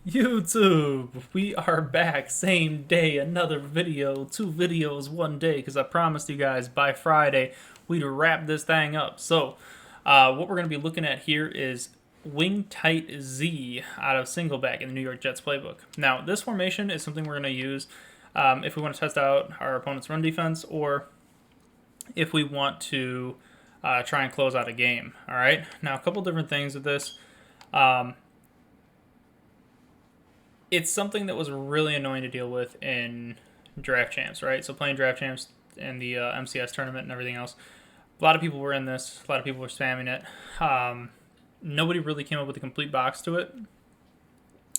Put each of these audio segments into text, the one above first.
YouTube, we are back. Same day, another video, two videos one day, because I promised you guys by Friday we'd wrap this thing up. So, what we're going to be looking at here is wing tight Z out of single back in the New York Jets playbook. Now, this formation is something we're going to use if we want to test out our opponent's run defense or if we want to try and close out a game. All right. Now, a couple different things with this. It's something that was really annoying to deal with in draft champs, right? So playing draft champs and the MCS tournament and everything else. A lot of people were in this. A lot of people were spamming it. Nobody really came up with a complete box to it.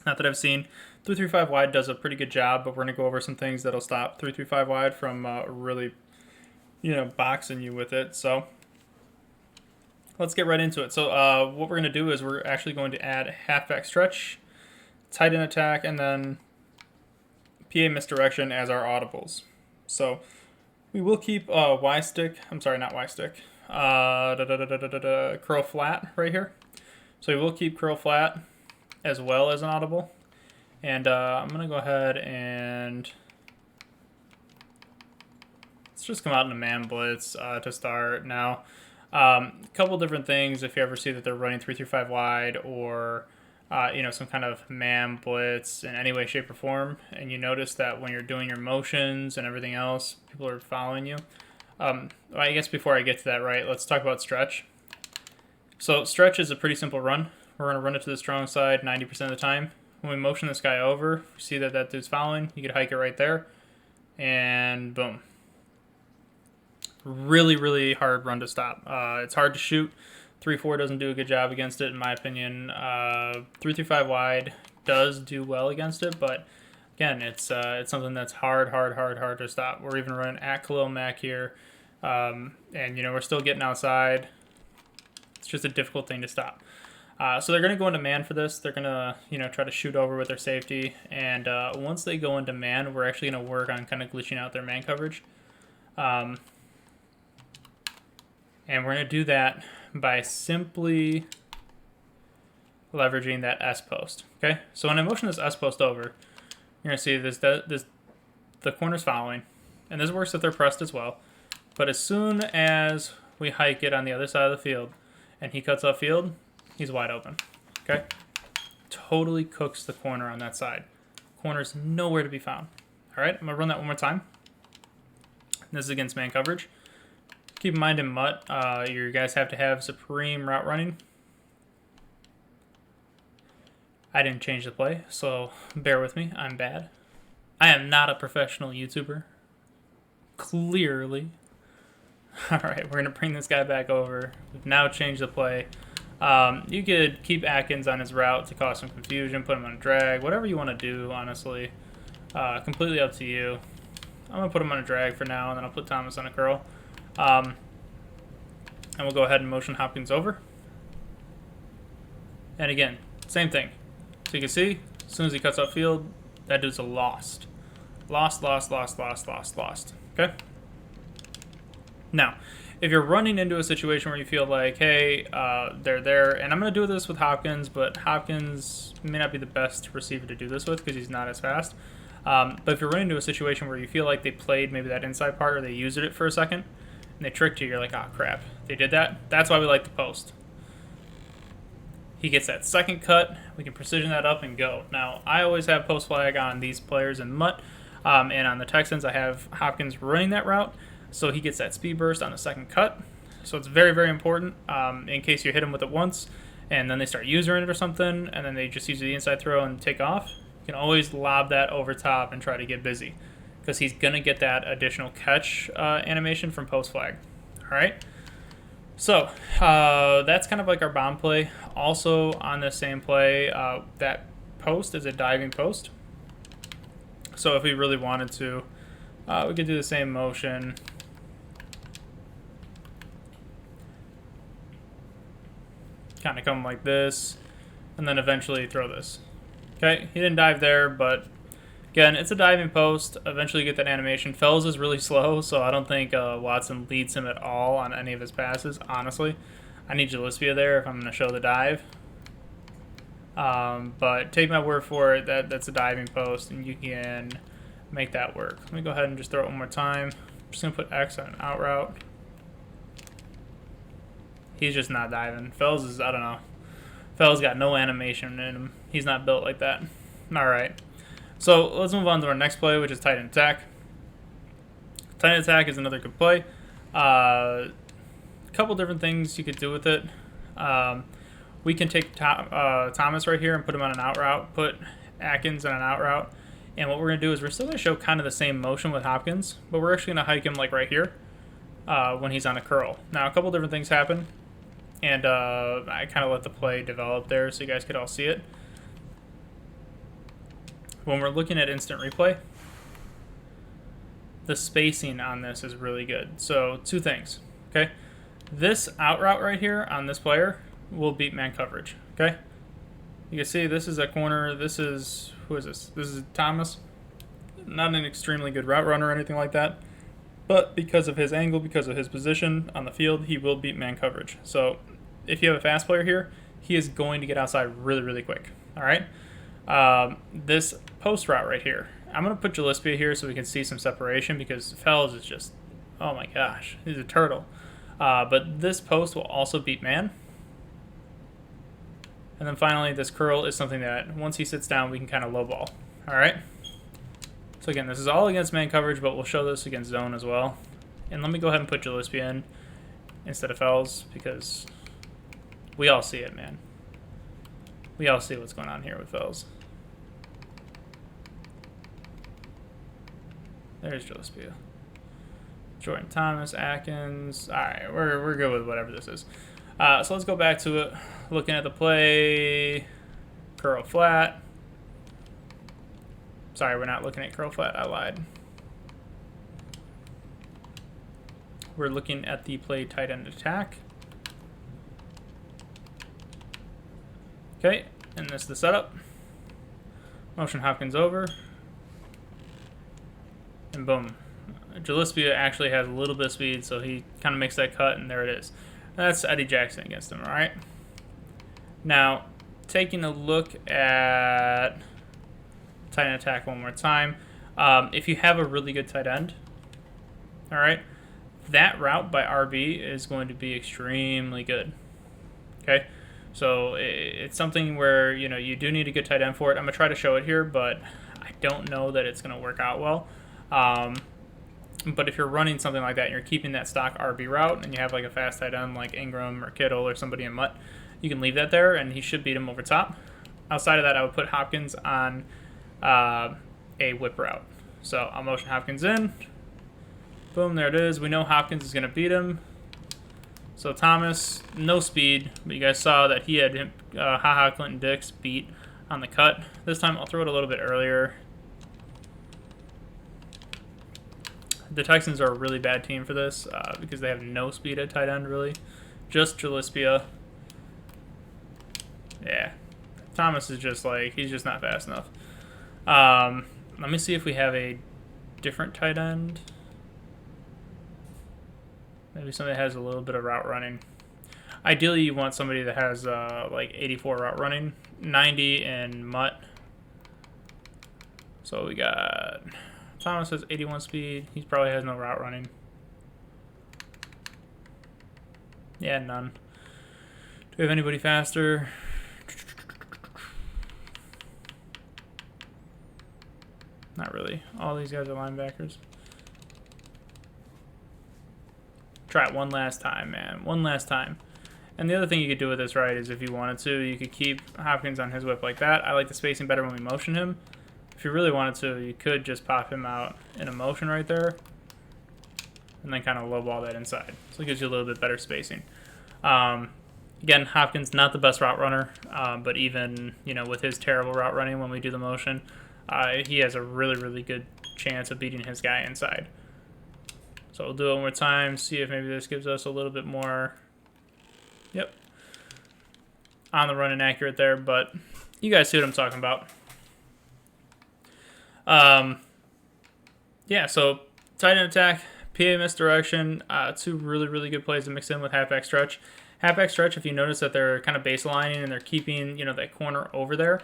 Not that I've seen. 335 wide does a pretty good job, but we're going to go over some things that'll stop 335 wide from really, boxing you with it. So let's get right into it. So what we're going to do is we're actually going to add halfback stretch, tight end attack, and then PA misdirection as our audibles. So we will keep Y stick. I'm sorry, not Y stick. Curl flat right here. So we will keep curl flat as well as an audible. And I'm going to go ahead and let's just come out in a man blitz to start. Now, a couple different things if you ever see that they're running 3-5 wide or some kind of man blitz in any way, shape, or form, and you notice that when you're doing your motions and everything else, people are following you. I guess before I get to that, right, let's talk about stretch. So stretch is a pretty simple run. We're going to run it to the strong side 90% of the time. When we motion this guy over, we see that that dude's following. You could hike it right there, and boom. Really, really hard run to stop. It's hard to shoot. 3-4 doesn't do a good job against it, in my opinion. 3-5 wide does do well against it, but again, it's something that's hard to stop. We're even running at Khalil Mack here, and we're still getting outside. It's just a difficult thing to stop. So they're going to go into man for this. They're going to try to shoot over with their safety, and once they go into man, we're actually going to work on kind of glitching out their man coverage. And we're going to do that by simply leveraging that S post. Okay, so when I motion this S post over, you're going to see the corner's following, and this works if they're pressed as well. But as soon as we hike it on the other side of the field, and he cuts off field, he's wide open. Okay, totally cooks the corner on that side. Corner's nowhere to be found. All right, I'm gonna run that one more time. This is against man coverage. Keep in mind in MUT, you guys have to have supreme route running. I didn't change the play, so bear with me. I'm bad. I am not a professional YouTuber. Clearly. All right, we're going to bring this guy back over. We've now changed the play. You could keep Atkins on his route to cause some confusion, put him on a drag, whatever you want to do, honestly. Completely up to you. I'm going to put him on a drag for now, and then I'll put Thomas on a curl. And we'll go ahead and motion Hopkins over. And again, same thing. So you can see, as soon as he cuts off field, that dude's a lost. Lost. Okay? Now, if you're running into a situation where you feel like, hey, they're there, and I'm going to do this with Hopkins, but Hopkins may not be the best receiver to do this with because he's not as fast. But if you're running into a situation where you feel like they played maybe that inside part or they used it for a second, and they tricked you, you're like, oh, crap, they did that? That's why we like the post. He gets that second cut. We can precision that up and go. Now, I always have post flag on these players in MUT, and on the Texans, I have Hopkins running that route, so he gets that speed burst on the second cut. So it's very, very important in case you hit him with it once, and then they start using it or something, and then they just use the inside throw and take off. You can always lob that over top and try to get busy, because he's going to get that additional catch animation from post flag. All right? So that's kind of like our bomb play. Also on the same play, that post is a diving post. So if we really wanted to, we could do the same motion. Kind of come like this, and then eventually throw this. Okay, he didn't dive there, but again, it's a diving post. Eventually get that animation. Fells is really slow, so I don't think Watson leads him at all on any of his passes, honestly. I need Gillespie there if I'm going to show the dive. But take my word for it, that's a diving post, and you can make that work. Let me go ahead and just throw it one more time. I'm just going to put X on an out route. He's just not diving. Fells is, I don't know. Fells got no animation in him. He's not built like that. All right. So let's move on to our next play, which is tight end attack. Tight end attack is another good play. A couple different things you could do with it. We can take Thomas right here and put him on an out route, put Atkins on an out route. And what we're going to do is we're still going to show kind of the same motion with Hopkins, but we're actually going to hike him like right here when he's on a curl. Now, a couple different things happen, and I kind of let the play develop there so you guys could all see it. When we're looking at instant replay, the spacing on this is really good. So, two things, okay? This out route right here on this player will beat man coverage, okay? You can see this is a corner. This is, who is this? This is Thomas. Not an extremely good route runner or anything like that. But because of his angle, because of his position on the field, he will beat man coverage. So if you have a fast player here, he is going to get outside really, really quick. All right? This post route right here. I'm going to put Gillespie here so we can see some separation because Fells is just, oh my gosh, he's a turtle. But this post will also beat man. And then finally, this curl is something that once he sits down, we can kind of lowball. All right? So again, this is all against man coverage, but we'll show this against zone as well. And let me go ahead and put Gillespie in instead of Fells because we all see it, man. We all see what's going on here with Fells. There's Gillespie. Jordan Thomas, Atkins. All right, we're good with whatever this is. So let's go back to it. Looking at the play, curl flat. Sorry, we're not looking at curl flat. I lied. We're looking at the play tight end attack. Okay, and this is the setup. Motion Hopkins over. And boom. Gillespie actually has a little bit of speed, so he kind of makes that cut, and there it is. That's Eddie Jackson against him, all right? Now, taking a look at tight end attack one more time. If you have a really good tight end, all right, that route by RB is going to be extremely good, okay? So it's something where, you know, you do need a good tight end for it. I'm going to try to show it here, but I don't know that it's going to work out well. But if you're running something like that and you're keeping that stock RB route and you have like a fast tight end like Ingram or Kittle or somebody in Mutt, you can leave that there and he should beat him over top. Outside of that, I would put Hopkins on a whip route. So I'll motion Hopkins in. Boom, there it is. We know Hopkins is going to beat him. So Thomas, no speed, but you guys saw that he had him, Clinton Dix beat on the cut. This time I'll throw it a little bit earlier. The Texans are a really bad team for this because they have no speed at tight end, really. Just Gillespie. Yeah. Thomas is just like, he's just not fast enough. Let me see if we have a different tight end. Maybe somebody that has a little bit of route running. Ideally, you want somebody that has like 84 route running, 90 in Mutt. So we got Thomas has 81 speed. He probably has no route running. Yeah, none. Do we have anybody faster? Not really. All these guys are linebackers. Try it one last time, man. One last time. And the other thing you could do with this, right, is if you wanted to, you could keep Hopkins on his whip like that. I like the spacing better when we motion him. If you really wanted to, you could just pop him out in a motion right there. And then kind of lowball that inside. So it gives you a little bit better spacing. Again, Hopkins, not the best route runner. But even, you know, with his terrible route running when we do the motion, he has a really, really good chance of beating his guy inside. So we'll do it one more time, see if maybe this gives us a little bit more, yep, on the run and accurate there, but you guys see what I'm talking about. Yeah, so tight end attack, PA misdirection, two really, really good plays to mix in with halfback stretch. Halfback stretch, if you notice that they're kind of baselining and they're keeping, you know, that corner over there,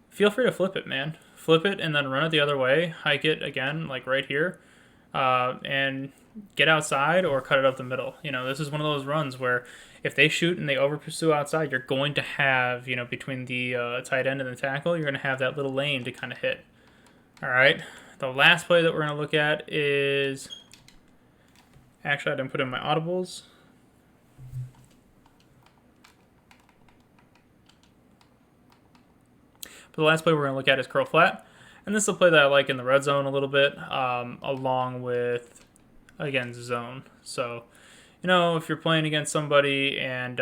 feel free to flip it, man. Flip it and then run it the other way. Hike it again, like right here, and get outside or cut it up the middle. You know, this is one of those runs where if they shoot and they over pursue outside, you're going to have, you know, between the tight end and the tackle, you're going to have that little lane to kind of hit. All right. The last play that we're going to look at is... Actually, I didn't put in my audibles. But the last play we're going to look at is curl flat. And this is a play that I like in the red zone a little bit, along with, again, zone. So, you know, if you're playing against somebody and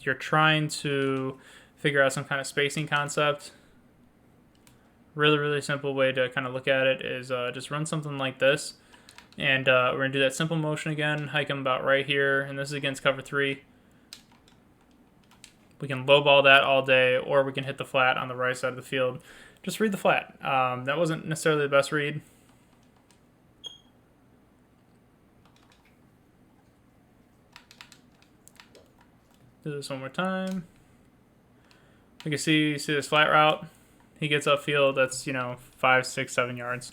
you're trying to figure out some kind of spacing concept, really, really simple way to kind of look at it is just run something like this. And we're going to do that simple motion again, hike them about right here. And this is against cover 3. We can lowball that all day, or we can hit the flat on the right side of the field. Just read the flat. That wasn't necessarily the best read. Do this one more time. You can see this flat route. He gets upfield. That's, you know, 5, 6, 7 yards.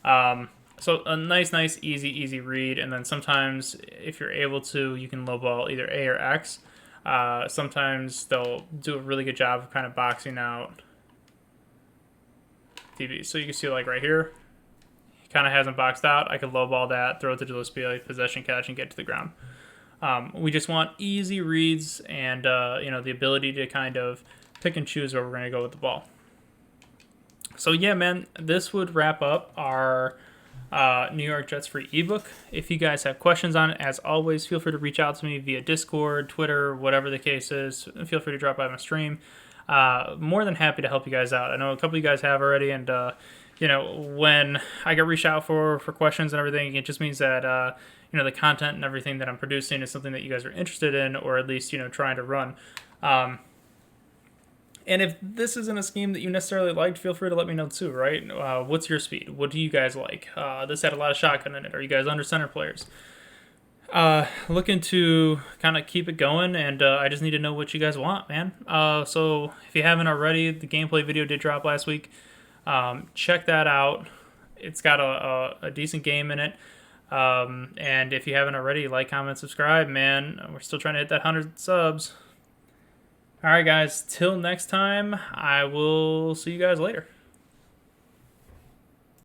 So a nice, easy read. And then sometimes, if you're able to, you can lowball either A or X. Sometimes they'll do a really good job of kind of boxing out DBs. So you can see, like right here, he kind of hasn't boxed out. I could lowball that, throw it to Gillespie, possession catch, and get to the ground. We just want easy reads and you know, the ability to kind of pick and choose where we're going to go with the ball. So yeah, man, this would wrap up our New York Jets free ebook. If you guys have questions on it, as always, feel free to reach out to me via Discord, Twitter, whatever the case is. Feel free to drop by my stream. More than happy to help you guys out. I know a couple of you guys have already, and you know, when I get reached out for questions and everything, it just means that you know, the content and everything that I'm producing is something that you guys are interested in, or at least, you know, trying to run. And if this isn't a scheme that you necessarily liked, feel free to let me know too, right? What's your speed? What do you guys like? This had a lot of shotgun in it. Are you guys under center players? Looking to kind of keep it going, and I just need to know what you guys want, man. So if you haven't already, the gameplay video did drop last week. Check that out. It's got a decent game in it. And if you haven't already, like, comment, subscribe, man. We're still trying to hit that 100 subs. All right, guys, till next time, I will see you guys later.